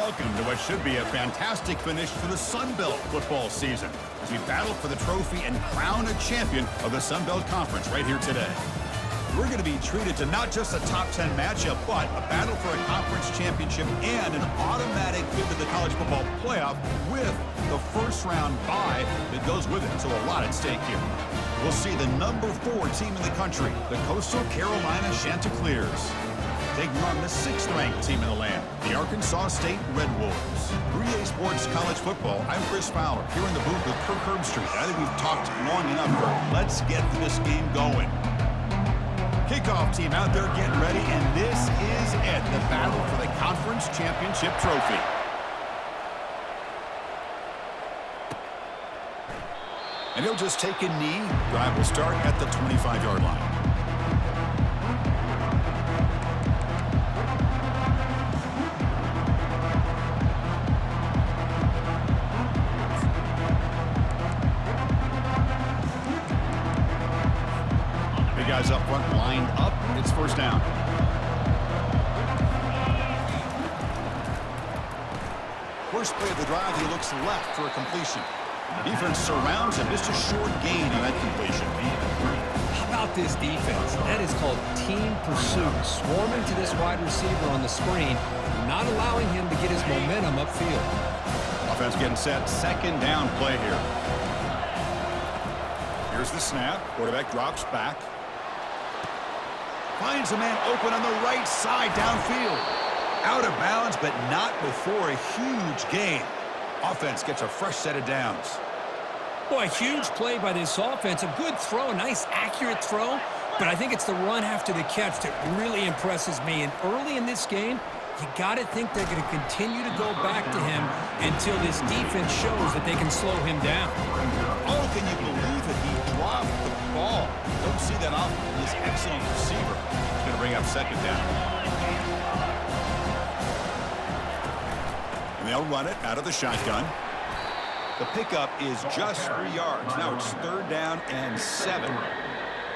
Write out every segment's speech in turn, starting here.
welcome to what should be a fantastic finish for the Sun Belt football season as we battle for the trophy and crown a champion of the Sun Belt Conference right here today. We're going to be treated to not just a top 10 matchup, but a battle for a conference championship and an automatic bid to the college football playoff with the first round bye that goes with it. So a lot at stake here. We'll see the number 4 team in the country, the Coastal Carolina Chanticleers, taking on the 6th-ranked team in the land, the Arkansas State Red Wolves. 3A Sports College Football, I'm Chris Fowler, here in the booth with Kirk Herbstreit. I think we've talked long enough, Kirk. Let's get this game going. Kickoff team out there getting ready, and this is it, the battle for the conference championship trophy. And he'll just take a knee. Drive will start at the 25-yard line. Big guys up front lined up. It's first down. First play of the drive, he looks left for a completion. Defense surrounds him. Just a short gain on that completion. How about this defense? That is called team pursuit. Swarming to this wide receiver on the screen, not allowing him to get his momentum upfield. Offense getting set. Second down play here. Here's the snap. Quarterback drops back. Finds a man open on the right side downfield. Out of bounds, but not before a huge gain. Offense gets a fresh set of downs. Boy, huge play by this offense. A good throw, a nice accurate throw. But I think it's the run after the catch that really impresses me. And early in this game, you got to think they're going to continue to go back to him until this defense shows that they can slow him down. Oh, can you believe it? He dropped the ball. Don't see that often from this excellent receiver. He's going to bring up second down. And they'll run it out of the shotgun. The pickup is just 3 yards. Now it's third down and 7.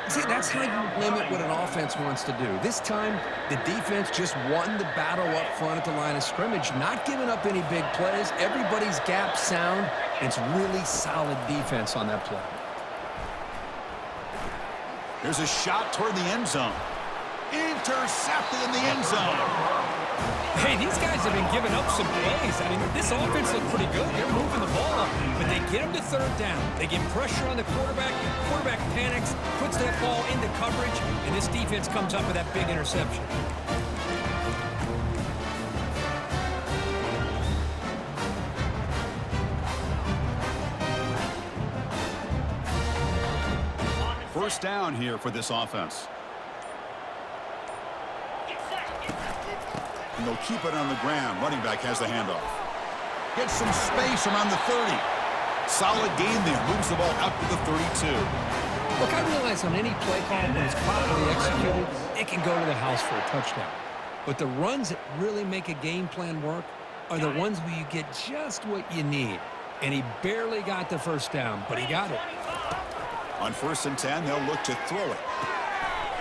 See, that's how you limit what an offense wants to do. This time, the defense just won the battle up front at the line of scrimmage, not giving up any big plays. Everybody's gap sound. It's really solid defense on that play. There's a shot toward the end zone. Intercepted in the end zone. Hey, these guys have been giving up some plays. I mean, this offense looked pretty good. They're moving the ball up, but they get them to third down. They get pressure on the quarterback. Quarterback panics, puts that ball into coverage, and this defense comes up with that big interception. First down here for this offense. And they'll keep it on the ground. Running back has the handoff. Gets some space around the 30. Solid gain there. Moves the ball out to the 32. Look, I realize on any play call, when it's properly executed, it can go to the house for a touchdown. But the runs that really make a game plan work are the ones where you get just what you need. And he barely got the first down, but he got it. On 1st and 10, they'll look to throw it.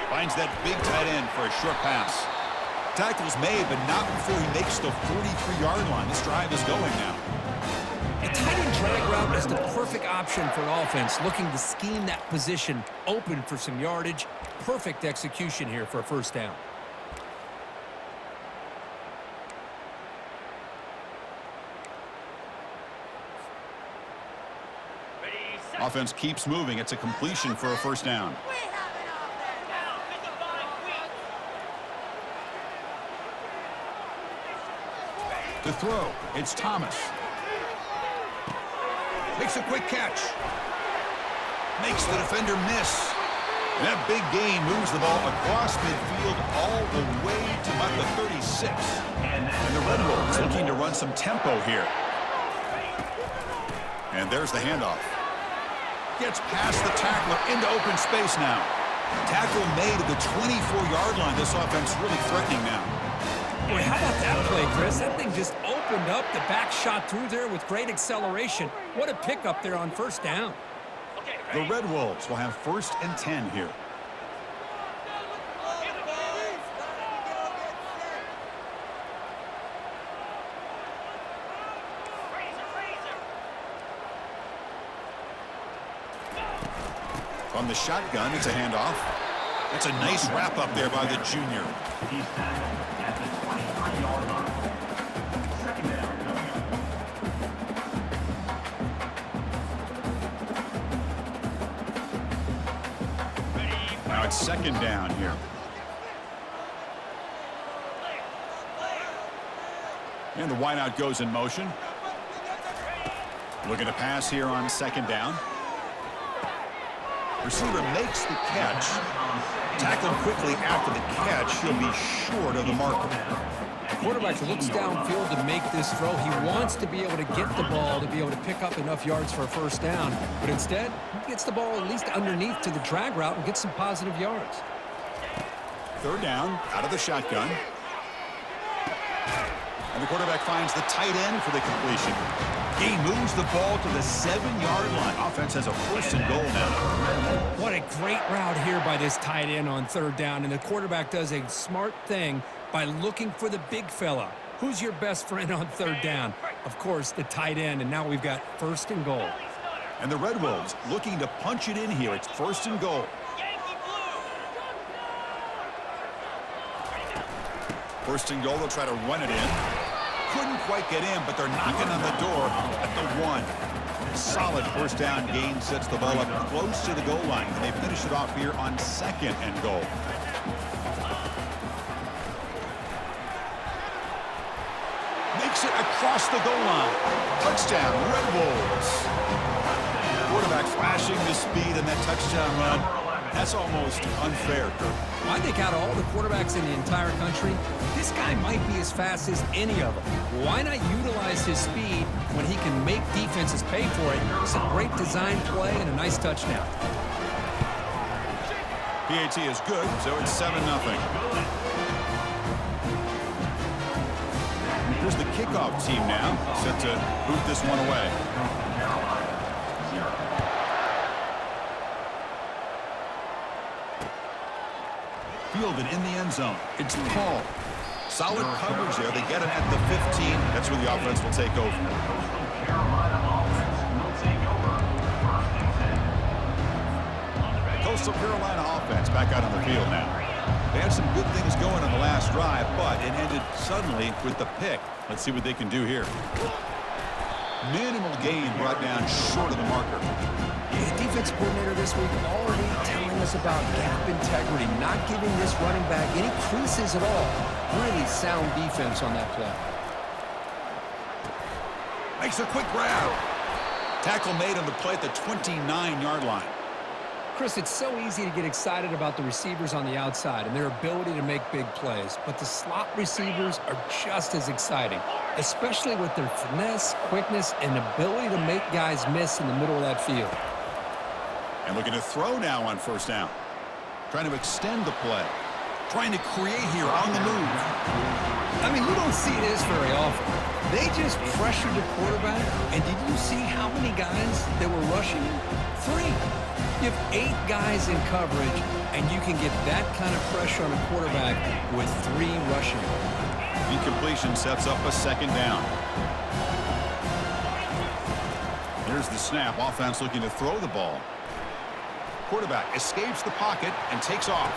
Finds that big tight end for a short pass. Tackle's made, but not before he makes the 43-yard line. This drive is going now. A tight end drag route is the perfect option for an offense looking to scheme that position open for some yardage. Perfect execution here for a first down. Offense keeps moving. It's a completion for a first down. To throw, it's Thomas. Makes a quick catch. Makes the defender miss. And that big gain moves the ball across midfield all the way to about the 36. And the Red Wolves looking to run some tempo here. And there's the handoff. Gets past the tackler into open space now. Tackle made at the 24-yard line. This offense really threatening now. Boy, how about that play, Chris? That thing just opened up. The back shot through there with great acceleration. What a pickup there on first down. The Red Wolves will have 1st and 10 here. From the shotgun, it's a handoff. That's a nice wrap up there by the junior. He's tackled at the 23-yard line. Second down. Now it's second down here. And the wideout goes in motion. Looking to pass here on second down. Receiver makes the catch. Tackled quickly after the catch. He'll be short of the marker. The quarterback looks downfield to make this throw. He wants to be able to get the ball to be able to pick up enough yards for a first down. But instead, he gets the ball at least underneath to the drag route and gets some positive yards. Third down, out of the shotgun. And the quarterback finds the tight end for the completion. He moves the ball to the 7-yard line. Offense has a first and goal now. What a great route here by this tight end on third down. And the quarterback does a smart thing by looking for the big fella. Who's your best friend on third down? Of course, the tight end. And now we've got first and goal. And the Red Wolves looking to punch it in here. It's first and goal. First and goal, they'll try to run it in. Couldn't quite get in, but they're knocking on the door at the 1. Solid first down gain sets the ball up close to the goal line. And they finish it off here on second and goal. Makes it across the goal line. Touchdown, Red Wolves. Quarterback flashing the speed in that touchdown run. That's almost unfair, Kirk. I think out of all the quarterbacks in the entire country, this guy might be as fast as any of them. Why not utilize his speed when he can make defenses pay for it? It's a great design play and a nice touchdown. PAT is good, so it's 7-0. Here's the kickoff team now, set to boot this one away. Fielded in the end zone. It's Paul. Solid coverage there. They get him at the 15. That's where the offense will take over. Coastal Carolina offense back out on the field now. They had some good things going on the last drive, but it ended suddenly with the pick. Let's see what they can do here. Minimal gain brought down short of the marker. The defensive coordinator this week already telling us about gap integrity, not giving this running back any creases at all. Really sound defense on that play. Makes a quick grab. Tackle made on the play at the 29-yard line. Chris, it's so easy to get excited about the receivers on the outside and their ability to make big plays, but the slot receivers are just as exciting, especially with their finesse, quickness, and ability to make guys miss in the middle of that field. And looking to throw now on first down. Trying to extend the play. Trying to create here on the move. I mean, you don't see this very often. They just pressured the quarterback, and did you see how many guys that were rushing him? 3. You have 8 guys in coverage, and you can get that kind of pressure on a quarterback with 3 rushing. Incompletion sets up a second down. Here's the snap. Offense looking to throw the ball. Quarterback escapes the pocket and takes off.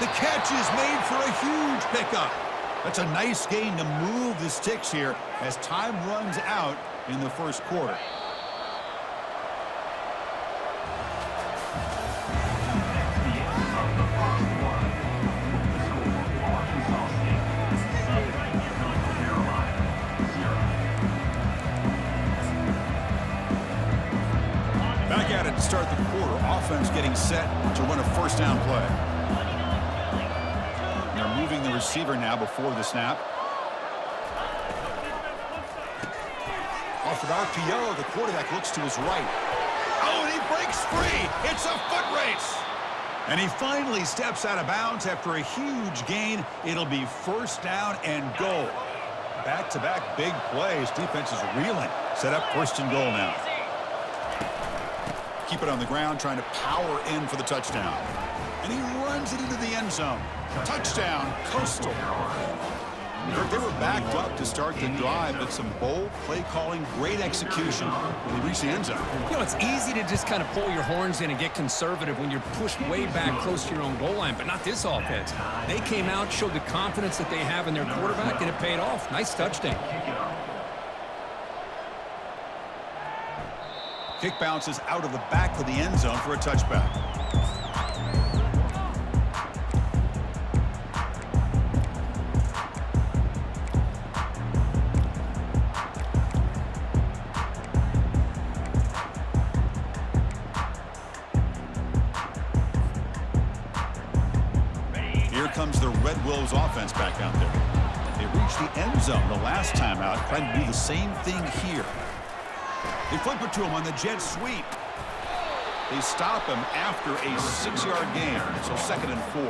The catch is made for a huge pickup. That's a nice gain to move the sticks here as time runs out in the first quarter. Back at it to start the quarter. Offense getting set to run a first down play. They're moving the receiver now before the snap. Off an RPO, the quarterback looks to his right. Oh, and he breaks free. It's a foot race. And he finally steps out of bounds after a huge gain. It'll be first down and goal. Back-to-back big plays. Defense is reeling. Set up first and goal now. Keep it on the ground, trying to power in for the touchdown. And he runs it into the end zone. Touchdown, Coastal. They were backed up to start the drive, but some bold play calling, great execution when they reached the end zone. You know, it's easy to just kind of pull your horns in and get conservative when you're pushed way back close to your own goal line, but not this offense. They came out, showed the confidence that they have in their quarterback, and it paid off. Nice touchdown. Kick bounces out of the back of the end zone for a touchback. Here comes the Red Wolves offense back out there. They reached the end zone the last time out, trying to do the same thing here. They flip it to him on the jet sweep. They stop him after a 6-yard gain, so 2nd and 4.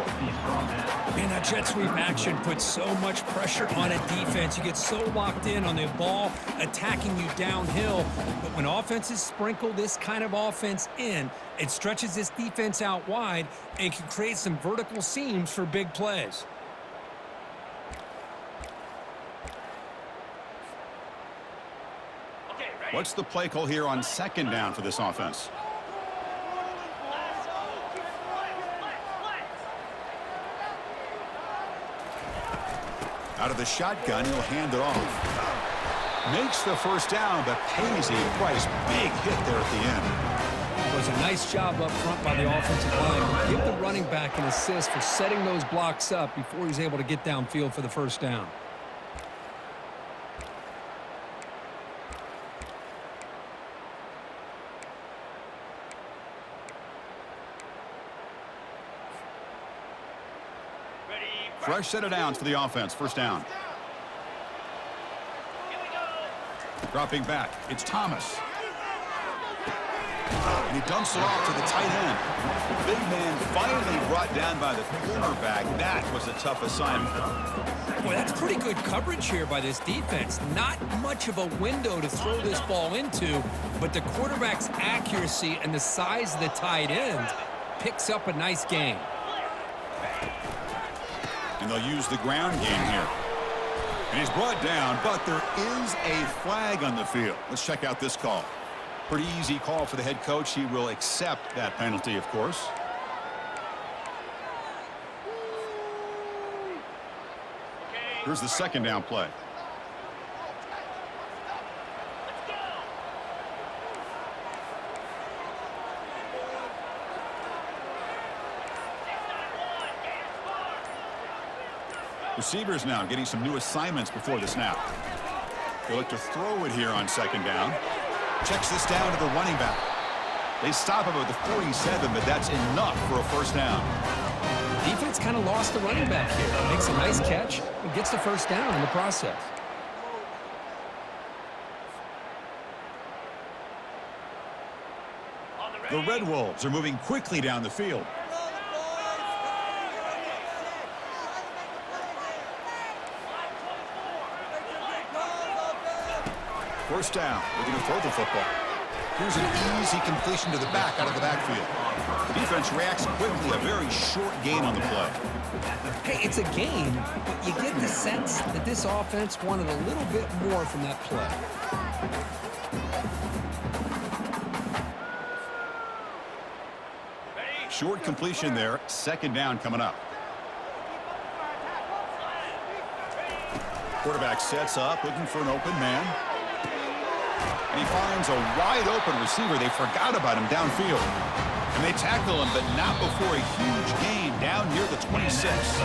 Man, that jet sweep action puts so much pressure on a defense. You get so locked in on the ball attacking you downhill. But when offenses sprinkle this kind of offense in, it stretches this defense out wide and can create some vertical seams for big plays. What's the play call here on 2nd down for this offense? Out of the shotgun, he'll hand it off. Makes the first down, but pays a price. Big hit there at the end. It was a nice job up front by the offensive line. Give the running back an assist for setting those blocks up before he's able to get downfield for the first down. Fresh set of downs for the offense. First down. Dropping back. It's Thomas. And he dumps it off to the tight end. Big man finally brought down by the cornerback. That was a tough assignment. Boy, that's pretty good coverage here by this defense. Not much of a window to throw this ball into, but the quarterback's accuracy and the size of the tight end picks up a nice gain. And they'll use the ground game here. And he's brought down, but there is a flag on the field. Let's check out this call. Pretty easy call for the head coach. He will accept that penalty, of course. Here's the 2nd down play. Receivers now getting some new assignments before the snap. They look to throw it here on 2nd down. Checks this down to the running back. They stop him at the 47, but that's enough for a first down. Defense kind of lost the running back here. Makes a nice catch and gets the first down in the process. The Red Wolves are moving quickly down the field. First down. They're going to throw the football. Here's an easy completion to the back out of the backfield. The defense reacts quickly. A very short gain on the play. Hey, it's a gain, but you get the sense that this offense wanted a little bit more from that play. Short completion there. 2nd down coming up. Quarterback sets up, looking for an open man. And he finds a wide-open receiver. They forgot about him downfield. And they tackle him, but not before a huge gain down near the 26.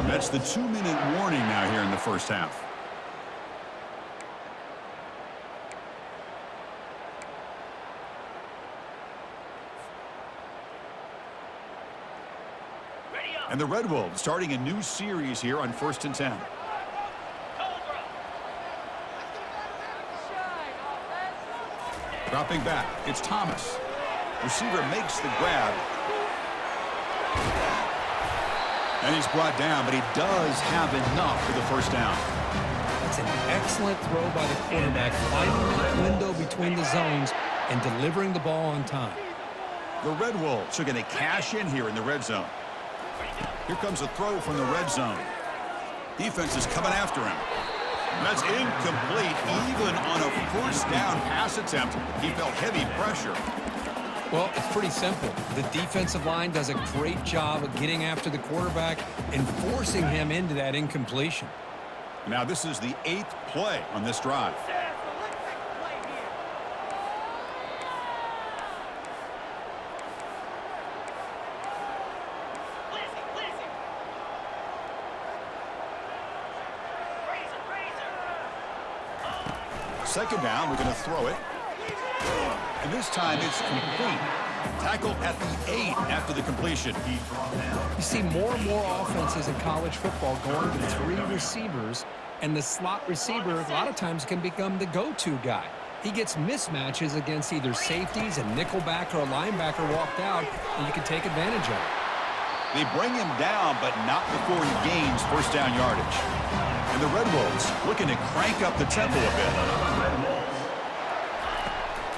That's the 2-minute warning now here in the first half. And the Red Wolves starting a new series here on 1st and 10. Dropping back, it's Thomas. Receiver makes the grab. And he's brought down, but he does have enough for the first down. That's an excellent throw by the quarterback, finding that window between the zones and delivering the ball on time. The Red Wolves are going to cash in here in the red zone. Here comes a throw from the red zone. Defense is coming after him. That's incomplete. Even on a first down pass attempt, he felt heavy pressure. Well, it's pretty simple. The defensive line does a great job of getting after the quarterback and forcing him into that incompletion. Now this is the 8th play on this drive. Second down, we're going to throw it. And this time it's complete. Tackle at the 8 after the completion. You see more and more offenses in college football going to 3 receivers, and the slot receiver a lot of times can become the go-to guy. He gets mismatches against either safeties, a nickelback, or a linebacker walked out, and you can take advantage of it. They bring him down, but not before he gains first down yardage. And the Red Wolves looking to crank up the tempo a bit.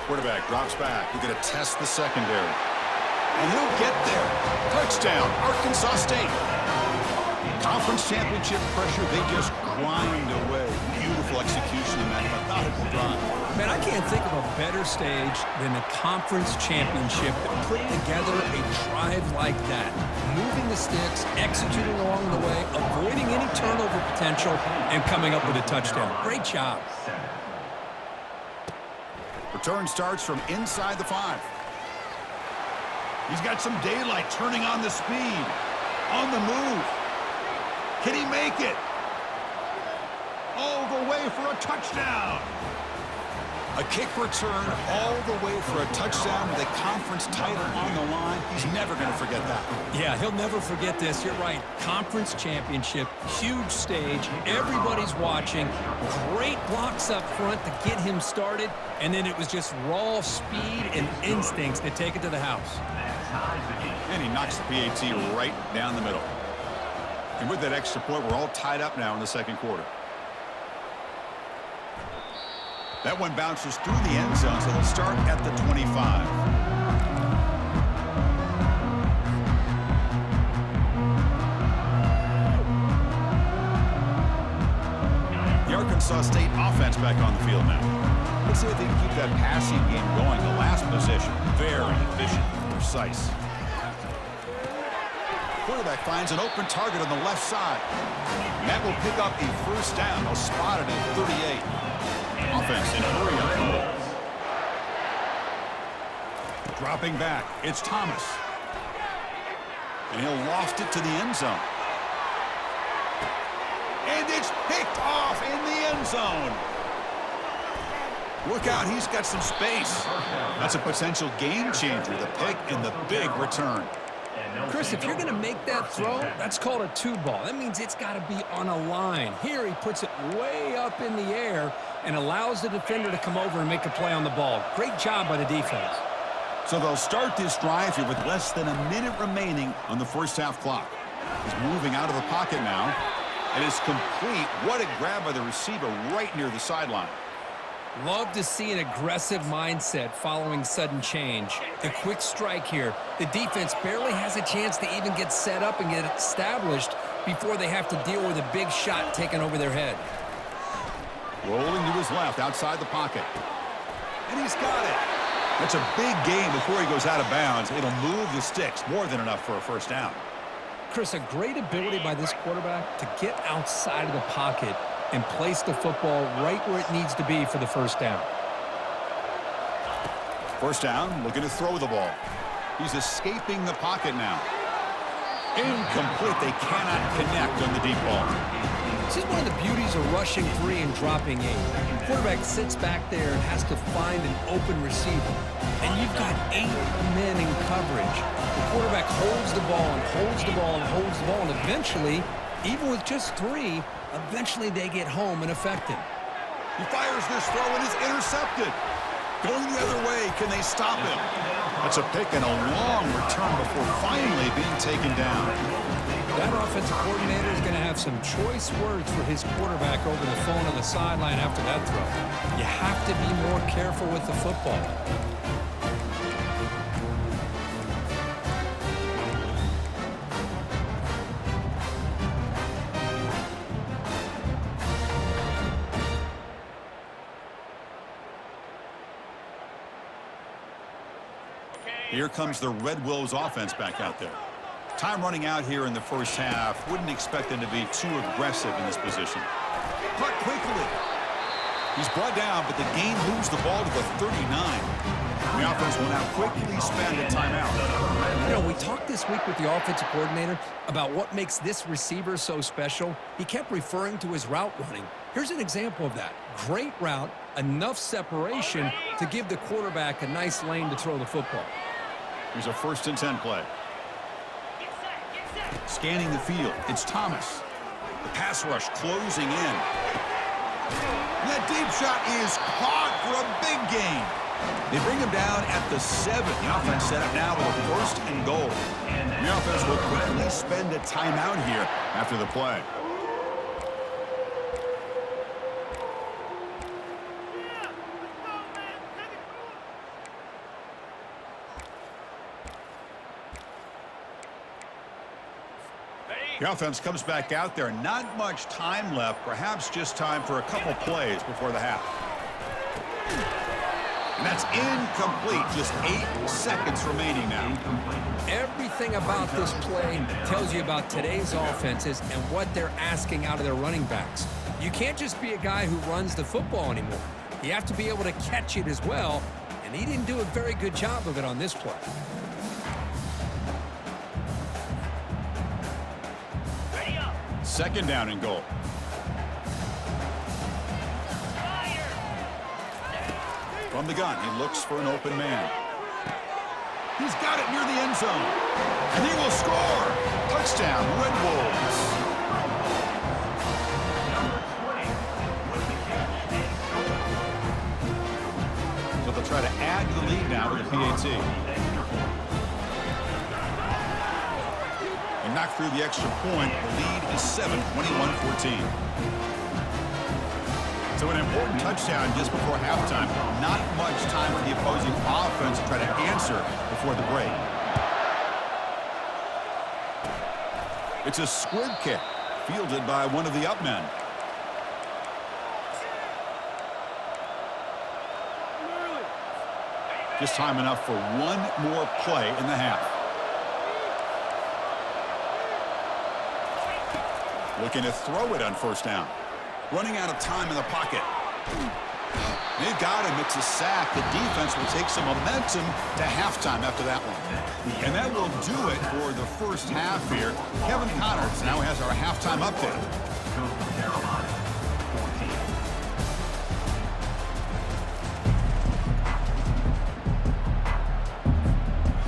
Quarterback drops back. We're going to test the secondary. And he'll get there. Touchdown, Arkansas State. Conference championship pressure, they just grind away. Beautiful execution in that methodical drive. Man, I can't think of a better stage than the conference championship that put together a drive like that. Moving the sticks, executing along the way, avoiding any turnover potential, and coming up with a touchdown. Great job. Return starts from inside the 5. He's got some daylight, turning on the speed. On the move. Can he make it? All the way for a touchdown. A kick return all the way for a touchdown with a conference title on the line. He's never going to forget that. Yeah, he'll never forget this. You're right. Conference championship, huge stage. Everybody's watching. Great blocks up front to get him started. And then it was just raw speed and instincts to take it to the house. And he knocks the PAT right down the middle. And with that extra point, we're all tied up now in the second quarter. That one bounces through the end zone, so they'll start at the 25. The Arkansas State offense back on the field now. Let's see if they can keep that passing game going. The last possession, very efficient, precise. Quarterback finds an open target on the left side. And that will pick up a first down. They'll spot it at 38. Offense in a hurry up. Dropping back, it's Thomas. And he'll loft it to the end zone. And it's picked off in the end zone. Look out, he's got some space. That's a potential game changer, the pick and the big return. Chris, if you're going to make that throw, that's called a 2-ball. That means it's got to be on a line. Here he puts it way up in the air and allows the defender to come over and make a play on the ball. Great job by the defense. So they'll start this drive here with less than a minute remaining on the first half clock. He's moving out of the pocket now. And it's complete. What a grab by the receiver right near the sideline. Love to see an aggressive mindset following sudden change. The quick strike here. The defense barely has a chance to even get set up and get established before they have to deal with a big shot taken over their head. Rolling to his left outside the pocket. And he's got it. That's a big gain before he goes out of bounds. It'll move the sticks. More than enough for a first down. Chris, a great ability by this quarterback to get outside of the pocket and place the football right where it needs to be for the first down. First down, looking to throw the ball. He's escaping the pocket now. Incomplete. They cannot connect on the deep ball. This is one of the beauties of rushing 3 and dropping 8. The quarterback sits back there and has to find an open receiver. And you've got 8 men in coverage. The quarterback holds the ball and holds the ball and holds the ball. And eventually, even with just 3, eventually they get home and affect him. He fires this throw and is intercepted. Going the other way, can they stop him? That's a pick and a long return before finally being taken down. That offensive coordinator is going to have some choice words for his quarterback over the phone on the sideline after that throw. You have to be more careful with the football. Here comes the Red Wolves offense back out there. Time running out here in the first half. Wouldn't expect them to be too aggressive in this position. Caught quickly. He's brought down, but the game moves the ball to the 39. The offense will now quickly spend a timeout. You know, we talked this week with the offensive coordinator about what makes this receiver so special. He kept referring to his route running. Here's an example of that. Great route, enough separation to give the quarterback a nice lane to throw the football. Here's a 1st and 10 play. Scanning the field, it's Thomas. The pass rush closing in. And that deep shot is caught for a big gain. They bring him down at the 7. The offense set up now with a 1st and goal. The offense will quickly spend a timeout here after the play. The offense comes back out there. Not much time left. Perhaps just time for a couple plays before the half. And that's incomplete. Just 8 seconds remaining now. Everything about this play tells you about today's offenses and what they're asking out of their running backs. You can't just be a guy who runs the football anymore. You have to be able to catch it as well, and he didn't do a very good job of it on this play. Second down and goal. From the gun, he looks for an open man. He's got it near the end zone. And he will score. Touchdown, Red Wolves. So they'll try to add to the lead now with a PAT. And knock through the extra point. The lead is 7, 21-14. So an important touchdown just before halftime. Not much time for the opposing offense to try to answer before the break. It's a squib kick fielded by one of the up men. Just time enough for one more play in the half. Looking to throw it on 1st down. Running out of time in the pocket. They've got him. It's a sack. The defense will take some momentum to halftime after that one. And that will do it for the first half here. Kevin Connors now has our halftime update.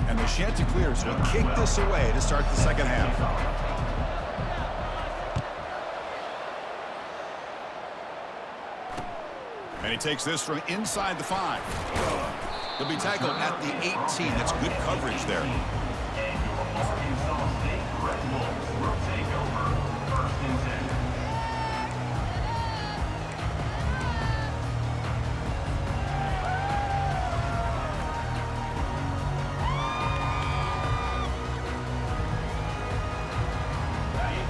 And the Chanticleers will kick this away to start the second half. And he takes this from inside the 5. He'll be tackled at the 18. That's good coverage there.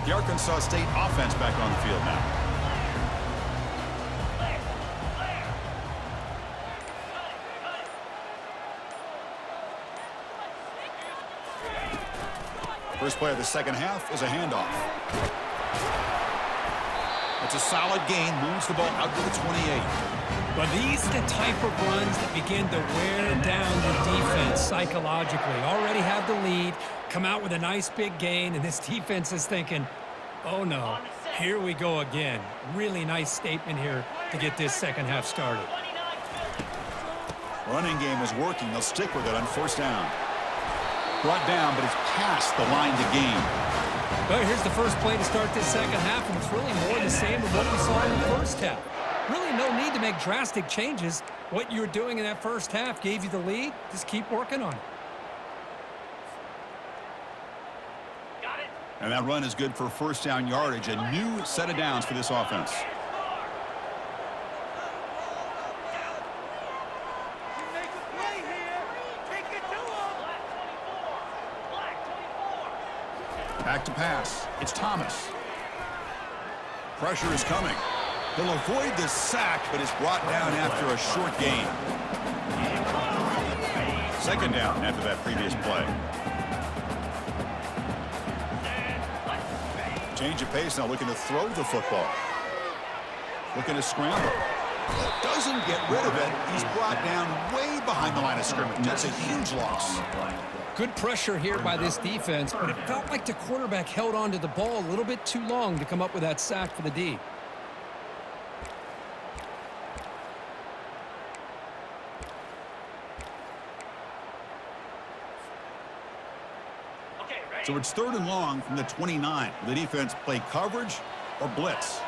The Arkansas State offense back on the field now. First play of the second half is a handoff. It's a solid gain, moves the ball out to the 28. But these are the type of runs that begin to wear down the defense psychologically. Already have the lead, come out with a nice big gain, and this defense is thinking, oh no, here we go again. Really nice statement here to get this second half started. Running game is working. They'll stick with it on 1st down. Brought down, but it's past the line to gain. Well, here's the first play to start this second half, and it's really more the same of what we saw in the first half. Really no need to make drastic changes. What you were doing in that first half gave you the lead. Just keep working on it. Got it. And that run is good for 1st down yardage. A new set of downs for this offense. Back to pass. It's Thomas. Pressure is coming. They'll avoid the sack, but it's brought down after a short gain. Second down after that previous play. Change of pace now, looking to throw the football. Looking to scramble. Doesn't get rid of it. He's brought down way behind the line of scrimmage. That's a huge loss. Good pressure here by this defense, but it felt like the quarterback held on to the ball a little bit too long to come up with that sack for the D. So it's 3rd and long from the 29. The defense play coverage or blitz.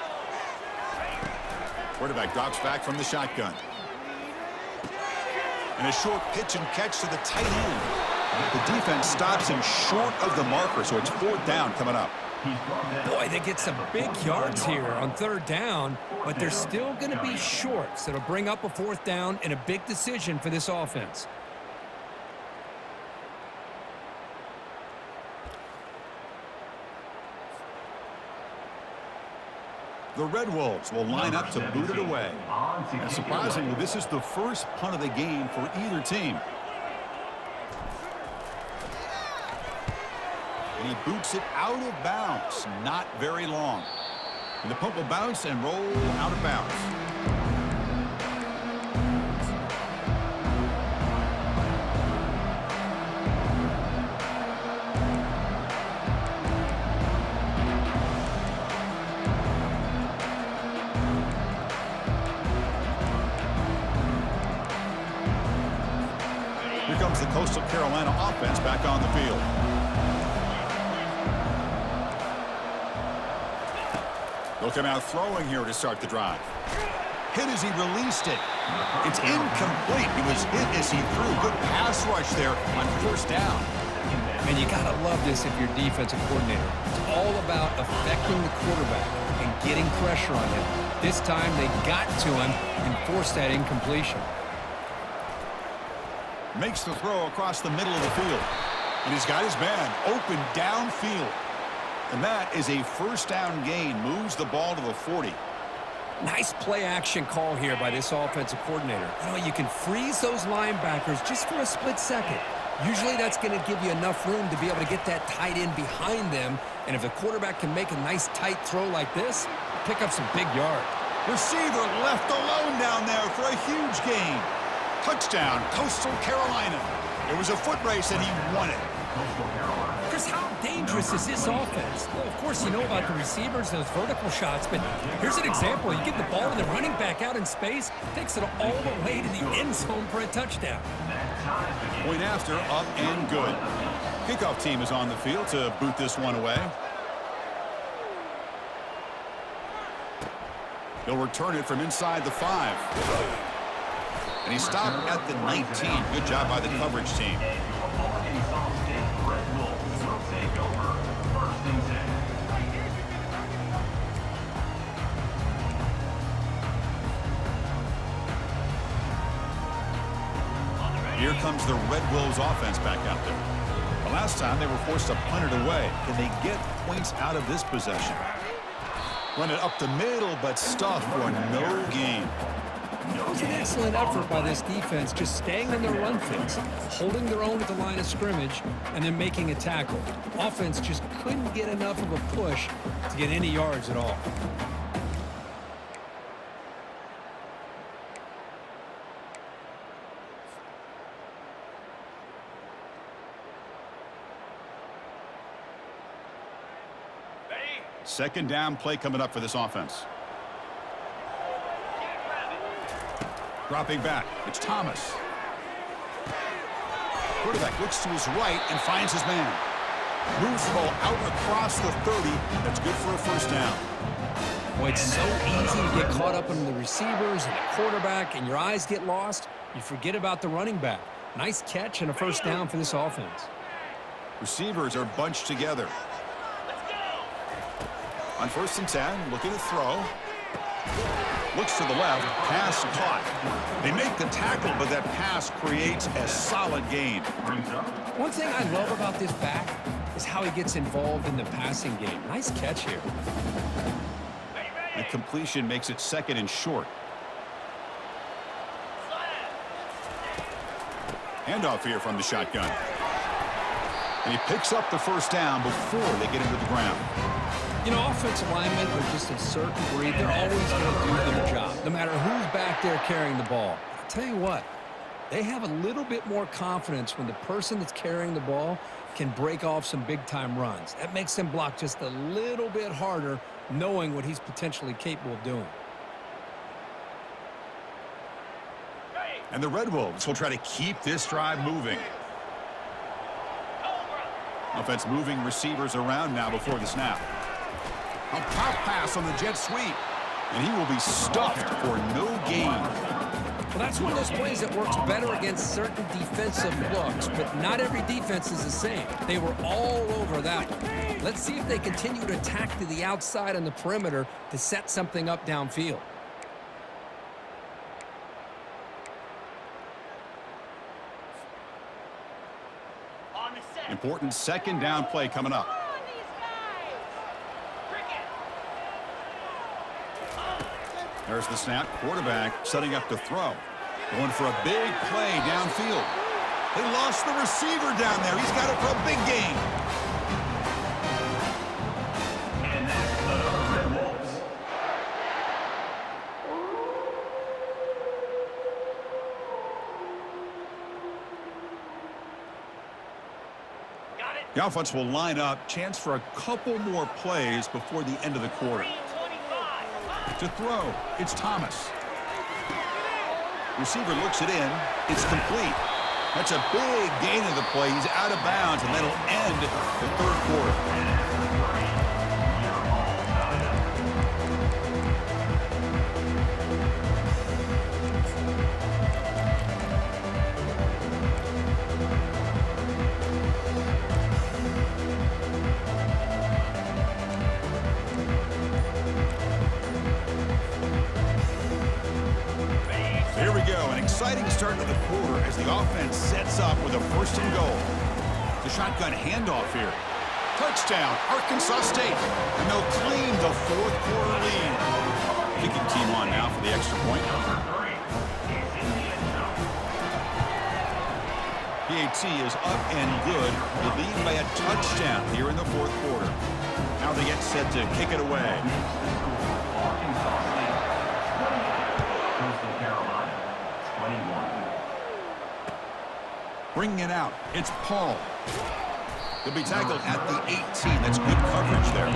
Quarterback drops back from the shotgun. And a short pitch and catch to the tight end. The defense stops him short of the marker, so it's 4th down coming up. Boy, they get some big yards here on 3rd down, but they're still going to be short, so it'll bring up a 4th down and a big decision for this offense. The Red Wolves will line up to boot it away. And surprisingly, this is the first punt of the game for either team. And he boots it out of bounds. Not very long. And the punt will bounce and roll out of bounds. Here comes the Coastal Carolina offense back on the field. They'll come out throwing here to start the drive. Hit as he released it. It's incomplete. He was hit as he threw. Good pass rush there on 1st down. And you got to love this if you're defensive coordinator. It's all about affecting the quarterback and getting pressure on him. This time they got to him and forced that incompletion. Makes the throw across the middle of the field. And he's got his man open downfield. And that is a 1st down gain. Moves the ball to the 40. Nice play action call here by this offensive coordinator. You know, you can freeze those linebackers just for a split second. Usually that's going to give you enough room to be able to get that tight end behind them. And if the quarterback can make a nice tight throw like this, pick up some big yards. Receiver left alone down there for a huge gain. Touchdown, Coastal Carolina. It was a foot race and he won it. Chris, how dangerous is this offense? Well, of course, you know about the receivers, those vertical shots, but here's an example. You get the ball to the running back out in space, takes it all the way to the end zone for a touchdown. Point after, up and good. Kickoff team is on the field to boot this one away. They'll return it from inside the 5. And he stopped at the 19. Good job by the coverage team. Here comes the Red Wolves offense back out there. The last time they were forced to punt it away. Can they get points out of this possession? Run it up the middle, but stuff for no gain. It was an excellent effort by this defense, just staying on their run fix, holding their own at the line of scrimmage, and then making a tackle. Offense just couldn't get enough of a push to get any yards at all. Second down play coming up for this offense. Dropping back, it's Thomas. Quarterback looks to his right and finds his man. Moves the ball out across the 30. That's good for a 1st down. Boy, it's so easy to get caught up in the receivers and the quarterback, and your eyes get lost. You forget about the running back. Nice catch and a 1st down for this offense. Receivers are bunched together. On 1st and 10, looking to throw. Looks to the left, pass caught. They make the tackle, but that pass creates a solid gain. One thing I love about this back is how he gets involved in the passing game. Nice catch here. The completion makes it 2nd and short. Handoff here from the shotgun. And he picks up the first down before they get into the ground. You know, offensive linemen are just a certain breed. They're always going to do their job, no matter who's back there carrying the ball. I'll tell you what, they have a little bit more confidence when the person that's carrying the ball can break off some big-time runs. That makes them block just a little bit harder, knowing what he's potentially capable of doing. And the Red Wolves will try to keep this drive moving. Offense moving receivers around now before the snap. A pop pass on the jet sweep. And he will be stuffed for no gain. Well, that's one of those plays that works better against certain defensive looks, but not every defense is the same. They were all over that one. Let's see if they continue to attack to the outside on the perimeter to set something up downfield. Important second down play coming up. There's the snap. Quarterback setting up to throw. Going for a big play downfield. They lost the receiver down there. He's got it for a big gain. And that's the Red Wolves. The offense will line up. Chance for a couple more plays before the end of the quarter. To throw, it's Thomas. Receiver looks it in. It's complete. That's a big gain of the play. He's out of bounds, and that'll end the third quarter. Here we go, an exciting start to the quarter as the offense sets up with a 1st and goal. The shotgun handoff here. Touchdown, Arkansas State. And they'll claim the 4th quarter lead. Kicking team on now for the extra point. PAT is up and good. They lead by a touchdown here in the 4th quarter. Now they get set to kick it away. Bringing it out, it's Paul. He'll be tackled at the 18. That's good coverage there.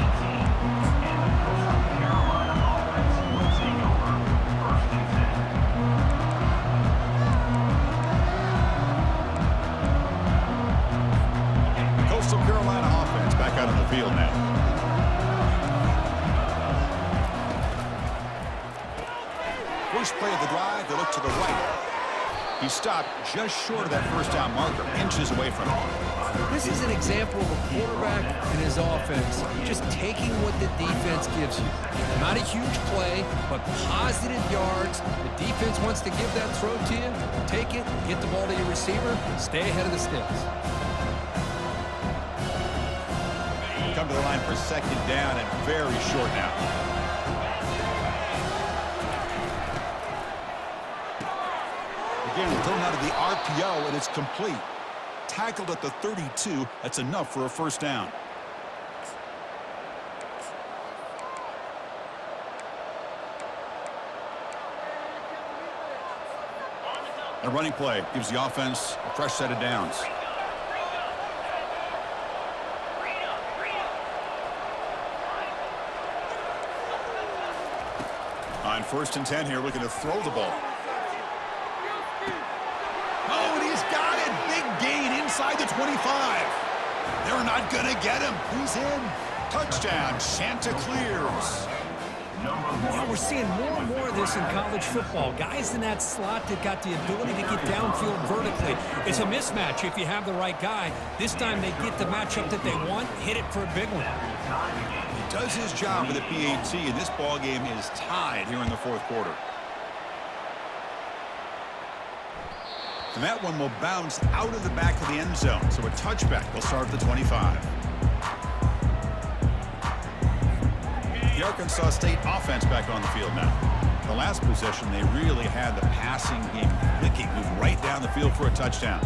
The Coastal Carolina offense back out on the field now. First play of the drive, they look to the right. He stopped just short of that 1st down marker, inches away from it. This is an example of a quarterback and his offense just taking what the defense gives you. Not a huge play, but positive yards. The defense wants to give that throw to you. Take it, get the ball to your receiver, stay ahead of the sticks. Come to the line for 2nd down and very short now. Again, thrown out of the RPO, and it's complete. Tackled at the 32. That's enough for a 1st down. A running play gives the offense a fresh set of downs. On 1st and 10 here, looking to throw the ball. Oh, and he's got it. Big gain inside the 25. They're not going to get him. He's in. Touchdown, Chanticleers. Yeah, we're seeing more and more of this in college football. Guys in that slot that got the ability to get downfield vertically. It's a mismatch if you have the right guy. This time they get the matchup that they want, hit it for a big one. He does his job with the PAT, and this ball game is tied here in the 4th quarter. And that one will bounce out of the back of the end zone, so a touchback will start at the 25. The Arkansas State offense back on the field now. The last possession, they really had the passing game clicking, moved right down down the field for a touchdown.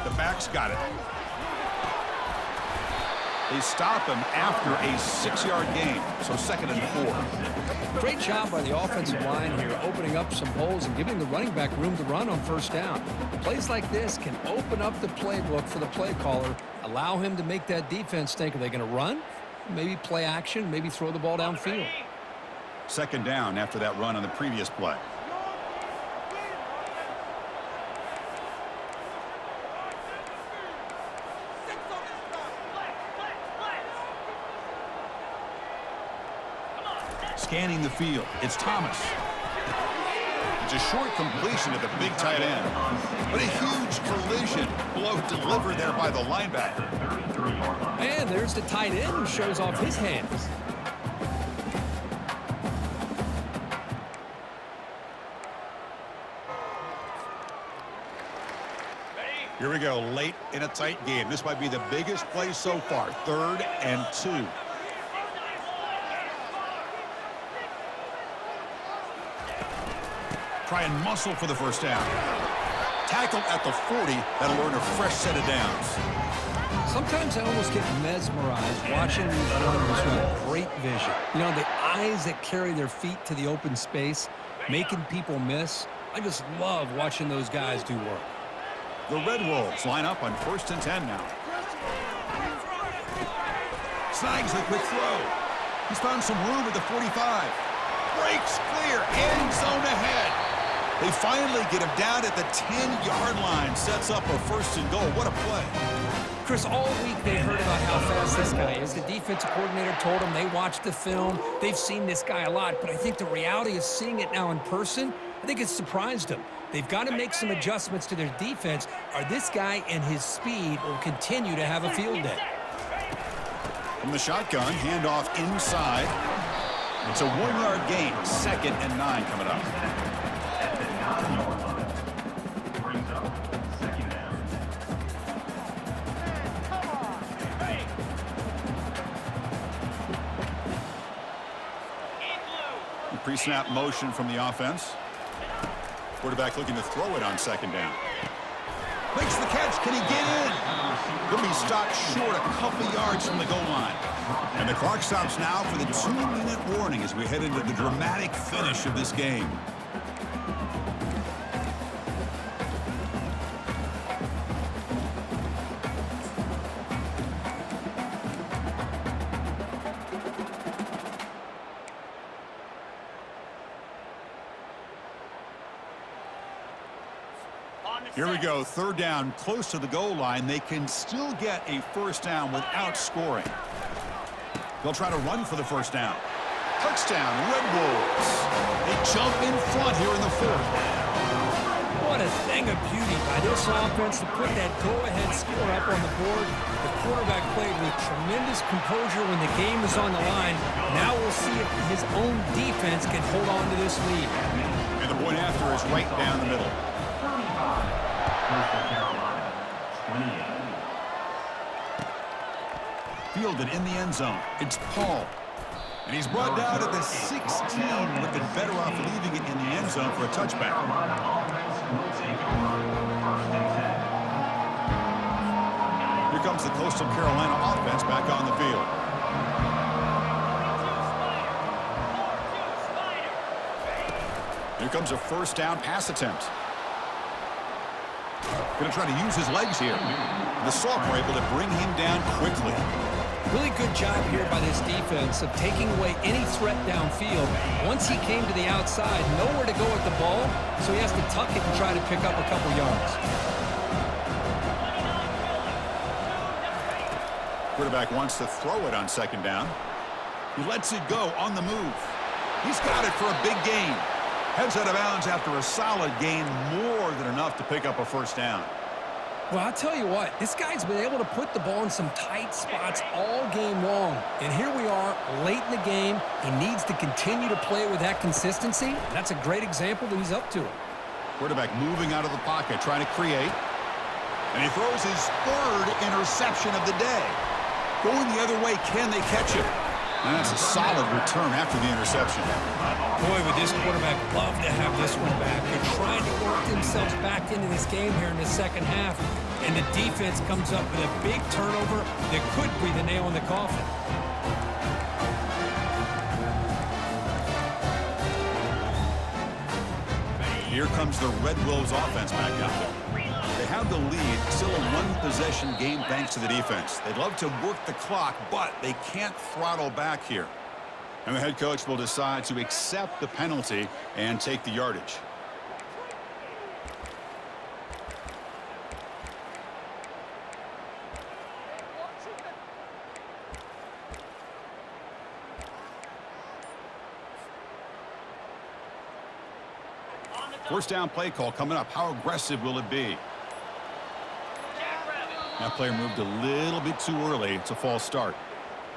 The back's got it. They stop him after a 6-yard gain, so 2nd and 4. Great job by the offensive line here, opening up some holes and giving the running back room to run on 1st down. Plays like this can open up the playbook for the play caller, allow him to make that defense think, are they going to run? Maybe play action, maybe throw the ball downfield. 2nd down after that run on the previous play. Scanning the field, it's Thomas. It's a short completion to the big tight end. But a huge collision blow delivered there by the linebacker. And there's the tight end who shows off his hands. Here we go, late in a tight game. This might be the biggest play so far, 3rd and 2. Try and muscle for the 1st down. Tackle at the 40. That'll earn a fresh set of downs. Sometimes I almost get mesmerized watching these runners with great vision. You know, the eyes that carry their feet to the open space, making people miss. I just love watching those guys do work. The Red Wolves line up on 1st and 10 now. Snags the quick throw. He's found some room at the 45. Breaks clear. End zone ahead. They finally get him down at the 10-yard line. Sets up a 1st and goal. What a play. Chris, all week they heard about how fast this guy is. The defensive coordinator told them they watched the film. They've seen this guy a lot, but I think the reality of seeing it now in person, I think it's surprised them. They've got to make some adjustments to their defense, or this guy and his speed will continue to have a field day. From the shotgun, handoff inside. It's a 1-yard gain. 2nd and 9 coming up. Pre-snap motion from the offense. Quarterback looking to throw it on 2nd down. Makes the catch. Can he get in? He'll be stopped short a couple yards from the goal line. And the clock stops now for the 2-minute warning as we head into the dramatic finish of this game. Here we go, 3rd down, close to the goal line. They can still get a 1st down without scoring. They'll try to run for the 1st down. Touchdown, Red Wolves. They jump in front here in the 4th. What a thing of beauty by this offense to put that go-ahead score up on the board. The quarterback played with tremendous composure when the game was on the line. Now we'll see if his own defense can hold on to this lead. And the point after is right down the middle. Fielded in the end zone. It's Paul. And he's brought down at the 16. Would have been better off leaving it in the end zone for a touchback. Here comes the Coastal Carolina offense back on the field. Here comes a 1st down pass attempt. Going to try to use his legs here. The sophomore able to bring him down quickly. Really good job here by this defense of taking away any threat downfield. Once he came to the outside, nowhere to go with the ball, so he has to tuck it and try to pick up a couple yards. Quarterback wants to throw it on 2nd down. He lets it go on the move. He's got it for a big gain. Heads out of bounds after a solid gain, more than enough to pick up a 1st down. Well, I'll tell you what, this guy's been able to put the ball in some tight spots all game long. And here we are, late in the game. He needs to continue to play with that consistency. And that's a great example that he's up to it. Quarterback moving out of the pocket, trying to create. And he throws his 3rd interception of the day. Going the other way, can they catch him? And that's a solid return after the interception. Boy, would this quarterback love to have this one back. They're trying to work themselves back into this game here in the second half, and the defense comes up with a big turnover that could be the nail in the coffin. Here comes the Red Wolves offense back out there. They have the lead, still a one-possession game thanks to the defense. They'd love to work the clock, but they can't throttle back here. And the head coach will decide to accept the penalty and take the yardage. First down play call coming up. How aggressive will it be? That player moved a little bit too early. It's a false start.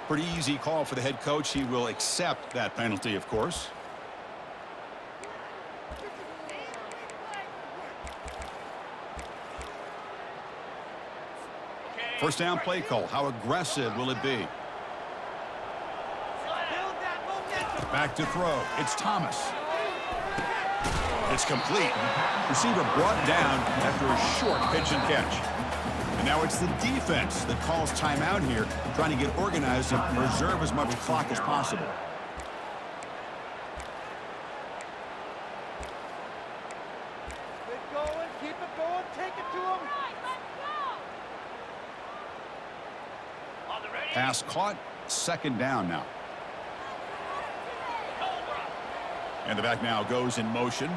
Pretty easy call for the head coach. He will accept that penalty, of course. First down play call. How aggressive will it be? Back to throw. It's Thomas. It's complete. Receiver brought down after a short pitch and catch. And now it's the defense that calls timeout here, trying to get organized and preserve as much clock as possible. Keep going, keep it going, take it to him. Pass caught, second down now. And the back now goes in motion.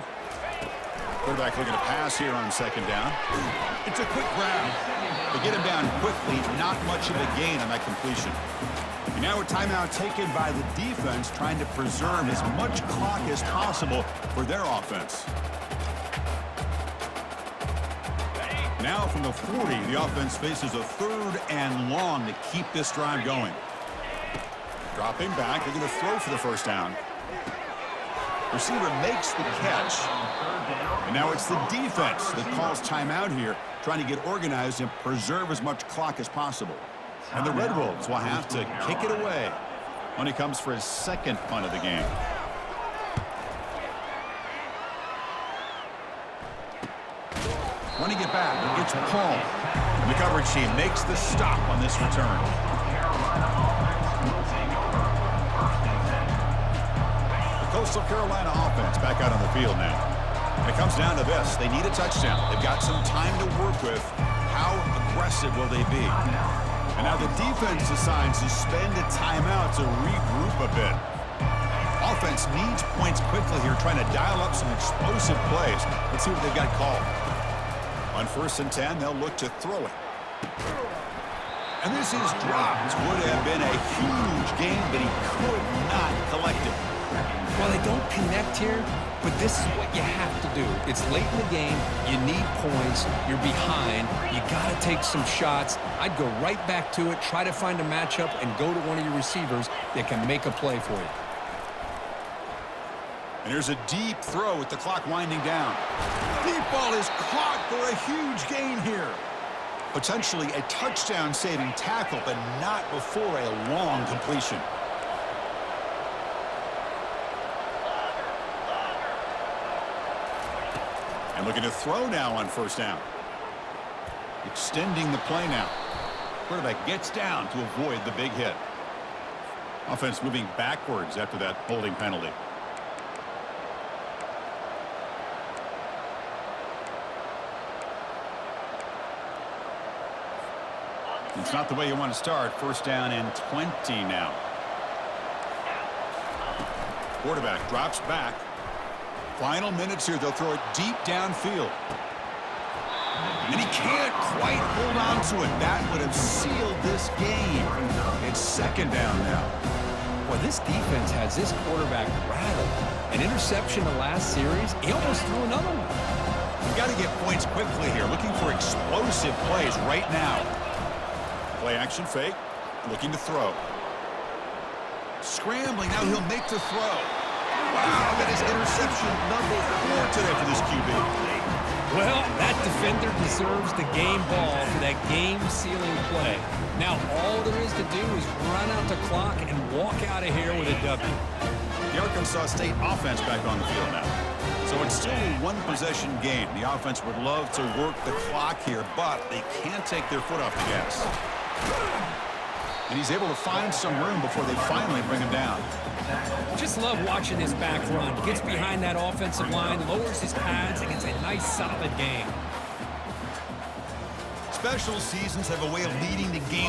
Quarterback looking to pass here on second down. It's a quick grab. They get him down quickly, not much of a gain on that completion. And now a timeout taken by the defense, trying to preserve as much clock as possible for their offense. Now from the 40, the offense faces a third and long to keep this drive going. Dropping back, they're going to throw for the first down. Receiver makes the catch. And now it's the defense that calls timeout here, trying to get organized and preserve as much clock as possible. And the Red Wolves will have to kick it away when he comes for his second punt of the game. Running it back, it's Paul. And the coverage team makes the stop on this return. Coastal Carolina offense back out on the field now. And it comes down to this. They need a touchdown. They've got some time to work with. How aggressive will they be? And now the defense decides to spend a timeout to regroup a bit. Offense needs points quickly here, trying to dial up some explosive plays. Let's see what they've got called. On 1st and 10, they'll look to throw it. And this is dropped. Would have been a huge gain, but he could not collect it. Well, they don't connect here, but this is what you have to do. It's late in the game. You need points. You're behind. You got to take some shots. I'd go right back to it, try to find a matchup, and go to one of your receivers that can make a play for you. And here's a deep throw with the clock winding down. Deep ball is caught for a huge gain here. Potentially a touchdown-saving tackle, but not before a long completion. And looking to throw now on 1st down. Extending the play now. Quarterback gets down to avoid the big hit. Offense moving backwards after that holding penalty. It's not the way you want to start. 1st down and 20 now. Quarterback drops back. Final minutes here. They'll throw it deep downfield. And he can't quite hold on to it. That would have sealed this game. It's 2nd down now. Well, this defense has this quarterback rattled. An interception the last series. He almost threw another one. You've got to get points quickly here. Looking for explosive plays right now. Play action fake. Looking to throw. Scrambling. Now he'll make the throw. Wow, that is interception number 4 today for this QB. Well, that defender deserves the game ball for that game-sealing play. Now, all there is to do is run out the clock and walk out of here with a W. The Arkansas State offense back on the field now. So it's still a one-possession game. The offense would love to work the clock here, but they can't take their foot off the gas. And he's able to find some room before they finally bring him down. Just love watching this back run. Gets behind that offensive line, lowers his pads, and gets a nice, solid game. Special seasons have a way of leading the game